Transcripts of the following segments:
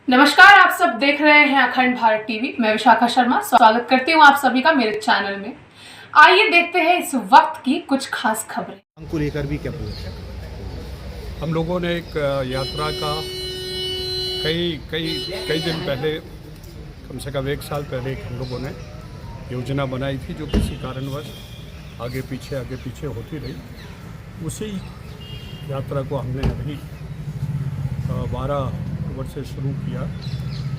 नमस्कार, आप सब देख रहे हैं अखंड भारत टीवी। मैं विशाखा शर्मा स्वागत करती हूं आप सभी का मेरे चैनल में। आइए देखते हैं इस वक्त की कुछ खास खबरें को लेकर भी क्या पूछा। हम लोगों ने एक यात्रा का कई दिन पहले, कम से कम 1 साल पहले हम लोगों ने योजना बनाई थी, जो किसी कारणवश आगे पीछे होती रही। उसी यात्रा को हमने अभी 12 अक्टूबर से शुरू किया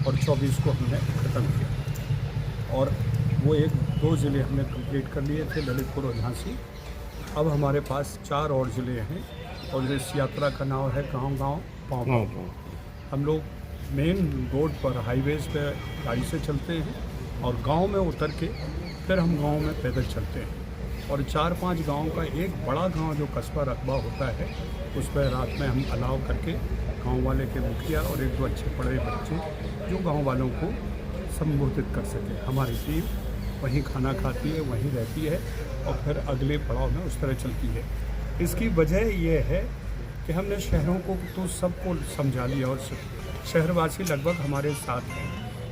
और 24 को हमने ख़त्म किया। और वो 1-2 ज़िले हमने कंप्लीट कर लिए थे, ललितपुर और झांसी। अब हमारे पास 4 और ज़िले हैं और इस यात्रा का नाम है गाँव-गाँव पाँव-पाँव। हम लोग मेन रोड पर, हाईवेज़ पे गाड़ी से चलते हैं और गांव में उतर के फिर हम गांव में पैदल चलते हैं। और 4-5 गांव का एक बड़ा गांव जो कस्बा रकबा होता है, उस पर रात में हम अलाव करके गांव वाले के मुखिया और 1-2 अच्छे पढ़े बच्चे जो गांव वालों को संबोधित कर सके। हमारी टीम वहीं खाना खाती है, वहीं रहती है और फिर अगले पड़ाव में उस तरह चलती है। इसकी वजह ये है कि हमने शहरों को तो सबको समझा लिया और शहरवासी लगभग हमारे साथ हैं,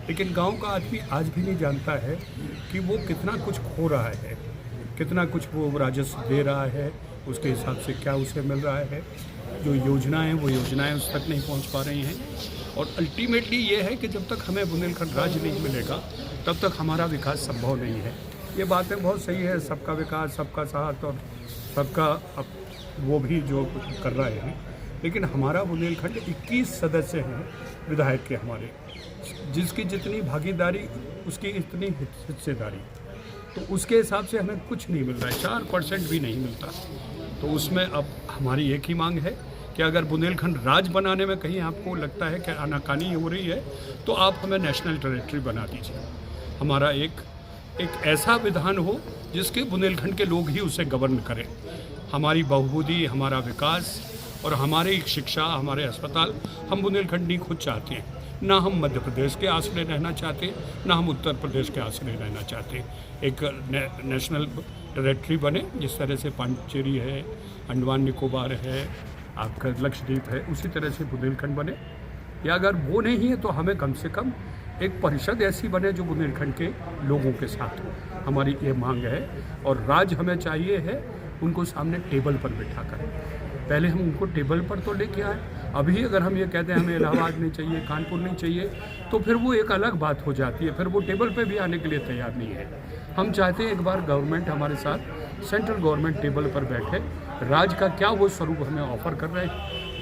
लेकिन गांव का आदमी आज भी नहीं जानता है कि वो कितना कुछ खो रहा है, कितना कुछ वो राजस्व दे रहा है, उसके हिसाब से क्या उसे मिल रहा है। जो योजनाएं वो योजनाएं उस तक नहीं पहुंच पा रही हैं। और अल्टीमेटली ये है कि जब तक हमें बुंदेलखंड राज्य नहीं मिलेगा तब तक हमारा विकास संभव नहीं है। ये बातें बहुत सही है, सबका विकास, सबका साथ और सबका वो भी जो कर रहे हैं, लेकिन हमारा बुंदेलखंड 21 सदस्य हैं विधायक के हमारे, जिसकी जितनी भागीदारी उसकी इतनी हिस्सेदारी, तो उसके हिसाब से हमें कुछ नहीं मिल रहा है, 4% भी नहीं मिलता। तो उसमें अब हमारी एक ही मांग है कि अगर बुंदेलखंड राज्य बनाने में कहीं आपको लगता है कि आनाकानी हो रही है तो आप हमें नेशनल टेरिटरी बना दीजिए। हमारा एक ऐसा विधान हो जिसके बुंदेलखंड के लोग ही उसे गवर्न करें। हमारी बहुबुदी, हमारा विकास और हमारी शिक्षा, हमारे अस्पताल हम बुंदेलखंडी खुद चाहते हैं। ना हम मध्य प्रदेश के आश्रय रहना चाहते, ना हम उत्तर प्रदेश के आश्रय रहना चाहते। एक नेशनल टेरिटरी बने, जिस तरह से पांडिचेरी है, अंडमान निकोबार है, आपका लक्षद्वीप है, उसी तरह से बुंदेलखंड बने। या अगर वो नहीं है तो हमें कम से कम एक परिषद ऐसी बने जो बुंदेलखंड के लोगों के साथ हो। हमारी ये मांग है। और राज्य हमें चाहिए है उनको सामने टेबल पर बिठा कर। पहले हम उनको टेबल पर तो लेके आए। अभी अगर हम ये कहते हैं हमें इलाहाबाद नहीं चाहिए, कानपुर नहीं चाहिए, तो फिर वो एक अलग बात हो जाती है, फिर वो टेबल पे भी आने के लिए तैयार नहीं है। हम चाहते हैं एक बार गवर्नमेंट हमारे साथ, सेंट्रल गवर्नमेंट टेबल पर बैठे, राज्य का क्या वो स्वरूप हमें ऑफर कर रहे हैं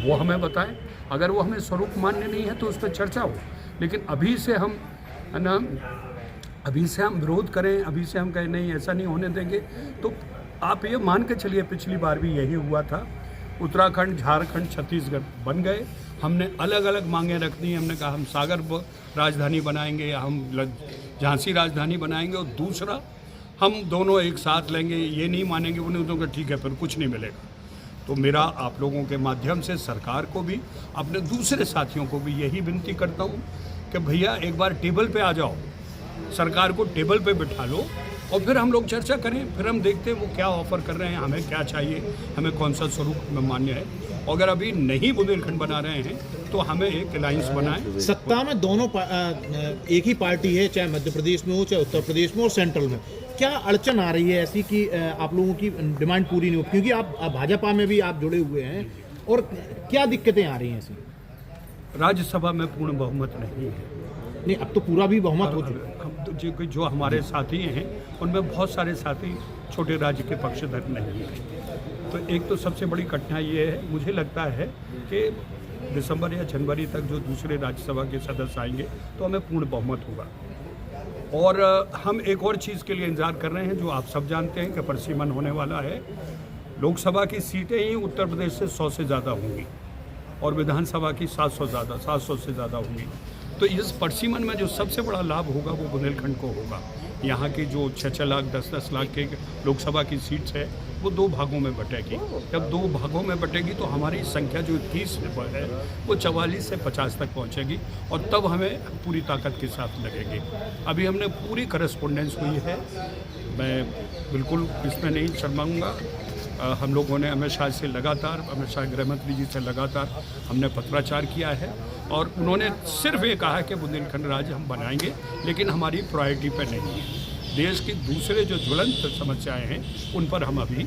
वो हमें बताएं। अगर वो हमें स्वरूप मान्य नहीं है तो उस पर चर्चा हो, लेकिन अभी से हम विरोध करें, अभी से हम कहें नहीं ऐसा नहीं होने देंगे, तो आप ये मान के चलिए पिछली बार भी यही हुआ था। उत्तराखंड, झारखंड, छत्तीसगढ़ बन गए, हमने अलग अलग मांगें रख दी। हमने कहा हम सागर राजधानी बनाएंगे, हम झांसी राजधानी बनाएंगे, और दूसरा हम दोनों एक साथ लेंगे। ये नहीं मानेंगे, उन्हें तो ठीक है, फिर कुछ नहीं मिलेगा। तो मेरा आप लोगों के माध्यम से सरकार को भी, अपने दूसरे साथियों को भी यही विनती करता हूँ कि भैया एक बार टेबल पे आ जाओ, सरकार को टेबल पे बिठा लो और फिर हम लोग चर्चा करें। फिर हम देखते हैं वो क्या ऑफ़र कर रहे हैं, हमें क्या चाहिए, हमें कौन सा स्वरूप में मान्य है। और अगर अभी नहीं बुंदेलखंड बना रहे हैं तो हमें एक अलायंस बनाएं। सत्ता में दोनों एक ही पार्टी है, चाहे मध्य प्रदेश में हो, चाहे उत्तर प्रदेश में और सेंट्रल में। क्या अड़चन आ रही है ऐसी कि आप लोगों की डिमांड पूरी नहीं हो, क्योंकि आप भाजपा में भी आप जुड़े हुए हैं, और क्या दिक्कतें आ रही हैं ऐसी? राज्यसभा में पूर्ण बहुमत नहीं है। नहीं, अब तो पूरा भी बहुमत हो चुका है। जो हमारे साथी हैं उनमें बहुत सारे साथी छोटे राज्य के पक्षधर नहीं हैं। तो एक तो सबसे बड़ी कठिनाई ये है, मुझे लगता है कि दिसंबर या जनवरी तक जो दूसरे राज्यसभा के सदस्य आएंगे तो हमें पूर्ण बहुमत होगा। और हम एक और चीज़ के लिए इंतजार कर रहे हैं, जो आप सब जानते हैं कि परिसीमन होने वाला है। लोकसभा की सीटें ही उत्तर प्रदेश से 100 से ज़्यादा होंगी और विधानसभा की 700 से ज़्यादा होंगी। तो इस परिसीमन में जो सबसे बड़ा लाभ होगा वो बुंदेलखंड को होगा। यहाँ की जो 6-6 लाख 10-10 लाख के लोकसभा की सीट्स है वो 2 भागों में बटेगी। जब 2 भागों में बटेगी तो हमारी संख्या जो 21 है वो 44 से 50 तक पहुँचेगी, और तब हमें पूरी ताकत के साथ लगेगी। अभी हमने पूरी करस्पॉन्डेंस हुई है, मैं बिल्कुल इसमें नहीं शर्माऊँगा। हम लोगों ने अमित शाह से लगातार, अमित शाह गृह मंत्री जी से लगातार हमने पत्राचार किया है। और उन्होंने सिर्फ ये कहा कि बुंदेलखंड राज्य हम बनाएंगे, लेकिन हमारी प्रायोरिटी पर नहीं है। देश की दूसरे जो ज्वलंत समस्याएं हैं उन पर हम अभी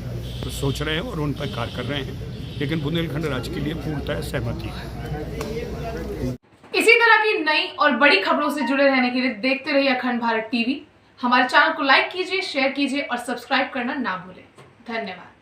सोच रहे हैं और उन पर कार्य कर रहे हैं, लेकिन बुंदेलखंड राज्य के लिए पूर्णतः सहमति है। इसी तरह की नई और बड़ी खबरों से जुड़े रहने के लिए देखते रहिए अखंड भारत टीवी। हमारे चैनल को लाइक कीजिए, शेयर कीजिए और सब्सक्राइब करना ना भूलें। धन्यवाद।